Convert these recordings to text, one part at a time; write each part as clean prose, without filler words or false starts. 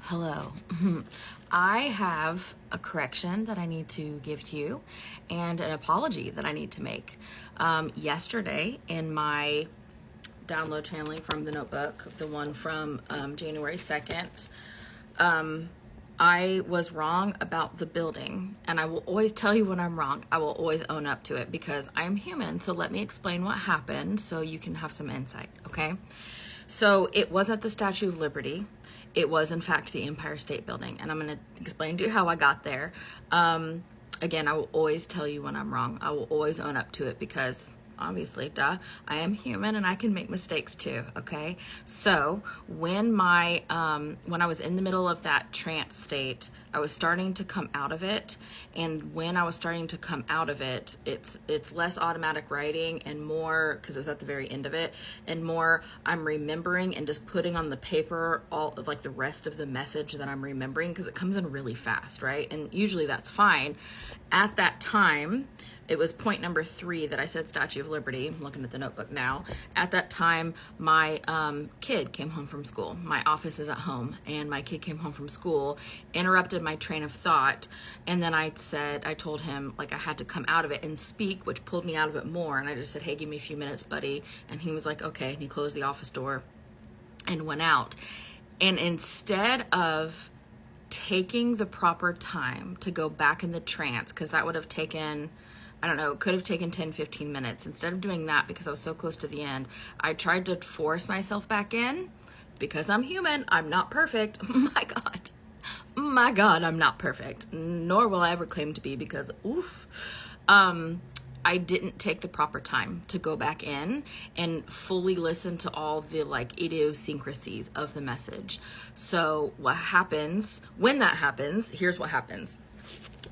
Hello. I have a correction that I need to give to you and an apology that I need to make. Yesterday, in my download channeling from the notebook, the one from January 2nd, I was wrong about the building, and I will always tell you when I'm wrong. I will always own up to it because I'm human. So let me explain what happened so you can have some insight, okay? So it wasn't the Statue of Liberty. It was, in fact, the Empire State Building, and I'm going to explain to you how I got there. Again, I will always tell you when I'm wrong. I will always own up to it because, obviously, duh, I am human and I can make mistakes too, okay? So when I was in the middle of that trance state, I was starting to come out of it, and when I was starting to come out of it, it's less automatic writing and more, because it was at the very end of it, and more I'm remembering and just putting on the paper all of like the rest of the message that I'm remembering, because it comes in really fast, right? And usually that's fine. At that time, it was point number 3 that I said Statue of Liberty. I'm looking at the notebook now. At that time, my kid came home from school. My office is at home, and my kid came home from school, interrupted my train of thought, and then I told him like I had to come out of it and speak, which pulled me out of it more. And I just said, hey, give me a few minutes, buddy. And he was like, okay. And he closed the office door and went out. And instead of taking the proper time to go back in the trance, because that would have taken, I don't know, it could have taken 10, 15 minutes. Instead of doing that, because I was so close to the end, I tried to force myself back in because I'm human. I'm not perfect. My God, I'm not perfect. Nor will I ever claim to be, because I didn't take the proper time to go back in and fully listen to all the like idiosyncrasies of the message. So what happens when that happens, here's what happens.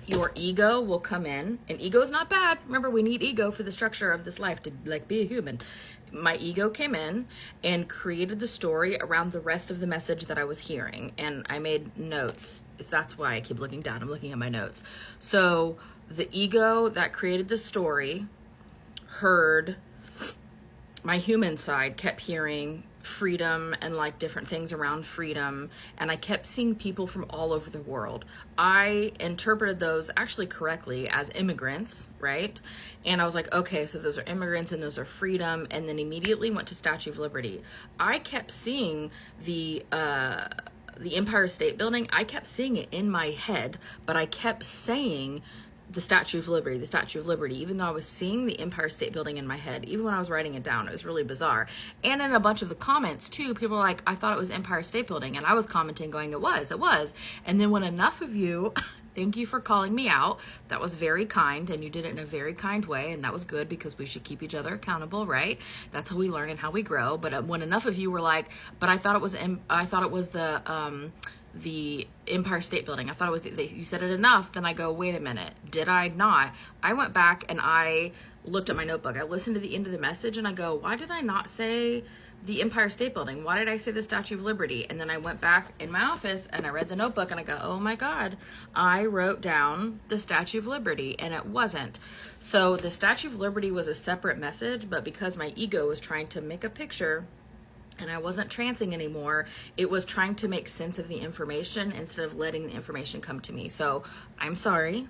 Your ego will come in, and ego is not bad. Remember, we need ego for the structure of this life to like be a human. My ego came in and created the story around the rest of the message that I was hearing. And I made notes. That's why I keep looking down. I'm looking at my notes. So the ego that created the story heard, my human side kept hearing freedom and like different things around freedom, and I kept seeing people from all over the world. I interpreted those actually correctly as immigrants, right? And I was like, okay, so those are immigrants and those are freedom, and then immediately went to Statue of Liberty. I kept seeing the Empire State Building. I kept seeing it in my head, but I kept saying the Statue of Liberty, the Statue of Liberty, even though I was seeing the Empire State Building in my head, even when I was writing it down. It was really bizarre. And in a bunch of the comments too, people were like, I thought it was Empire State Building. And I was commenting going, it was. And then when enough of you, thank you for calling me out. That was very kind, and you did it in a very kind way, and that was good, because we should keep each other accountable, right? That's how we learn and how we grow. But when enough of you were like, but I thought it was the Empire State Building. I thought it was, you said it enough. Then I go, wait a minute, did I not? I went back and I looked at my notebook. I listened to the end of the message and I go, why did I not say the Empire State Building? Why did I say the Statue of Liberty? And then I went back in my office and I read the notebook and I go, oh my God, I wrote down the Statue of Liberty, and it wasn't. So the Statue of Liberty was a separate message, but because my ego was trying to make a picture and I wasn't trancing anymore, it was trying to make sense of the information instead of letting the information come to me. So I'm sorry,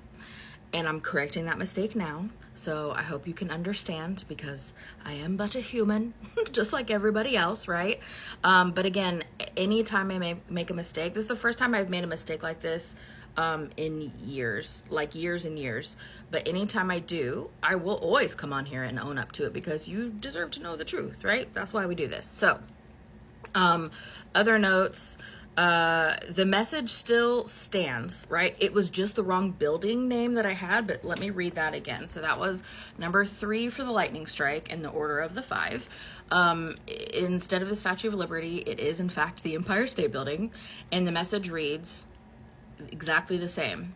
and I'm correcting that mistake now. So I hope you can understand, because I am but a human, just like everybody else, right? But again, anytime I make a mistake, this is the first time I've made a mistake like this in years, like years and years. But anytime I do, I will always come on here and own up to it, because you deserve to know the truth, right? That's why we do this. So other notes, the message still stands, right? It was just the wrong building name that I had, but let me read that again. So that was number 3 for the lightning strike in the order of the 5. Instead of the Statue of Liberty, it is in fact the Empire State Building, and the message reads exactly the same.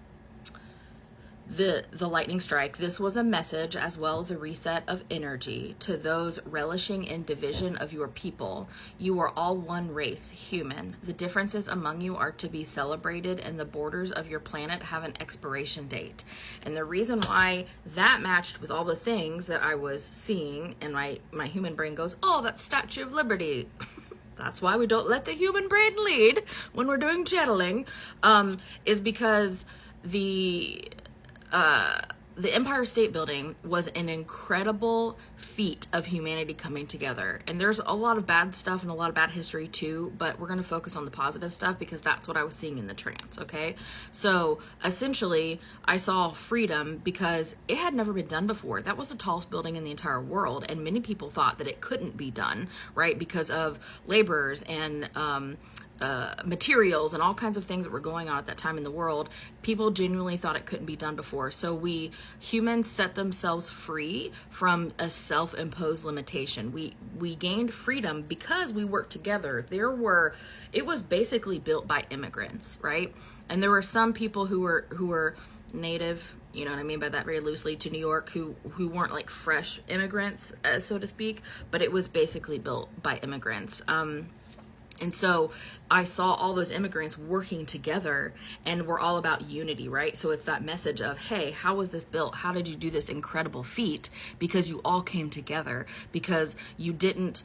The lightning strike. This was a message as well as a reset of energy to those relishing in division of your people. You are all one race, human. The differences among you are to be celebrated, and the borders of your planet have an expiration date. And the reason why that matched with all the things that I was seeing, and my human brain goes, oh, that's Statue of Liberty. That's why we don't let the human brain lead when we're doing channeling, is because the the Empire State Building was an incredible feat of humanity coming together. And there's a lot of bad stuff and a lot of bad history too, but we're going to focus on the positive stuff because that's what I was seeing in the trance, okay? So essentially, I saw freedom because it had never been done before. That was the tallest building in the entire world, and many people thought that it couldn't be done, right? Because of laborers and materials and all kinds of things that were going on at that time in the world. People genuinely thought it couldn't be done before. So humans set themselves free from a self-imposed limitation. We gained freedom because we worked together. It was basically built by immigrants, right? And there were some people who were native, you know what I mean by that very loosely, to New York, who weren't like fresh immigrants, so to speak, but it was basically built by immigrants. And so I saw all those immigrants working together, and we're all about unity, right? So it's that message of, hey, how was this built? How did you do this incredible feat? Because you all came together, because you didn't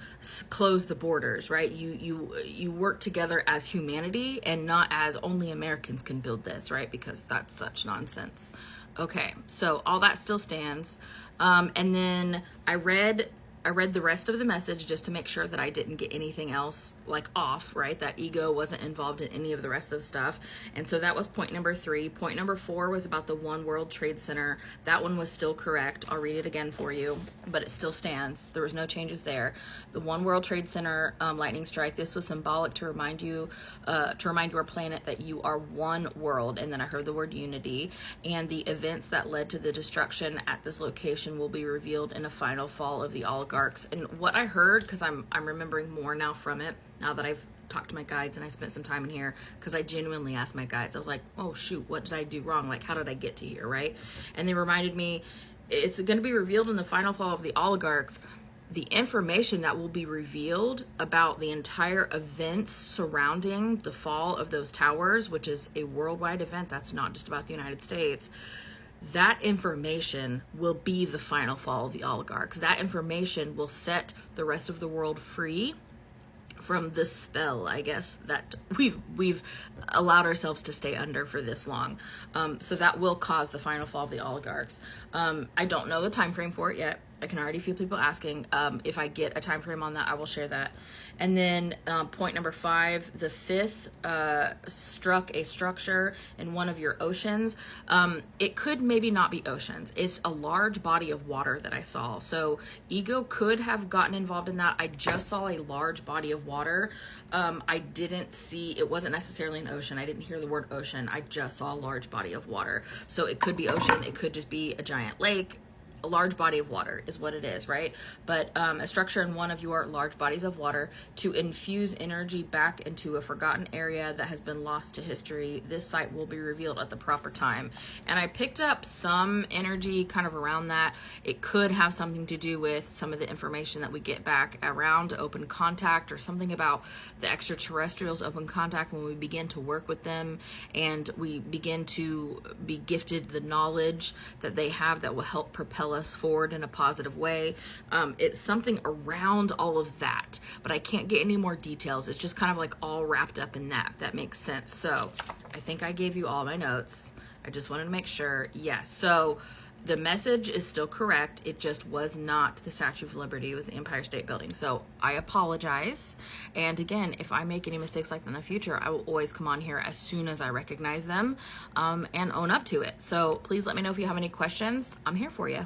close the borders, right? You worked together as humanity and not as only Americans can build this, right? Because that's such nonsense. Okay, so all that still stands. And then I read the rest of the message just to make sure that I didn't get anything else like off, right? That ego wasn't involved in any of the rest of the stuff. And so that was point number 3. Point number 4 was about the One World Trade Center. That one was still correct. I'll read it again for you, but it still stands. There was no changes there. The One World Trade Center lightning strike, this was symbolic to remind you, our planet that you are one world. And then I heard the word unity, and the events that led to the destruction at this location will be revealed in a final fall of the oligarchs. And what I heard, because I'm remembering more now from it, now that I've talked to my guides and I spent some time in here, because I genuinely asked my guides. I was like, oh shoot, what did I do wrong? Like, how did I get to here, right? And they reminded me, it's going to be revealed in the final fall of the oligarchs. The information that will be revealed about the entire events surrounding the fall of those towers, which is a worldwide event, that's not just about the United States, that information will be the final fall of the oligarchs. That information will set the rest of the world free from the spell, I guess, that we've allowed ourselves to stay under for this long. So that will cause the final fall of the oligarchs. I don't know the time frame for it yet. I can already feel people asking. If I get a time frame on that, I will share that. And then point number 5, the 5th struck a structure in one of your oceans. It could maybe not be oceans. It's a large body of water that I saw. So ego could have gotten involved in that. I just saw a large body of water. I didn't see, it wasn't necessarily an ocean. I didn't hear the word ocean. I just saw a large body of water. So it could be ocean. It could just be a giant lake. A large body of water is what it is, right? But a structure in one of your large bodies of water to infuse energy back into a forgotten area that has been lost to history. This site will be revealed at the proper time. And I picked up some energy kind of around that. It could have something to do with some of the information that we get back around open contact, or something about the extraterrestrials' open contact when we begin to work with them and we begin to be gifted the knowledge that they have that will help propel us forward in a positive way. It's something around all of that, but I can't get any more details. It's just kind of like all wrapped up in that, if that makes sense. So I think I gave you all my notes. I just wanted to make sure. Yes. So the message is still correct. It just was not the Statue of Liberty. It was the Empire State Building. So I apologize. And again, if I make any mistakes like that in the future, I will always come on here as soon as I recognize them and own up to it. So please let me know if you have any questions. I'm here for you.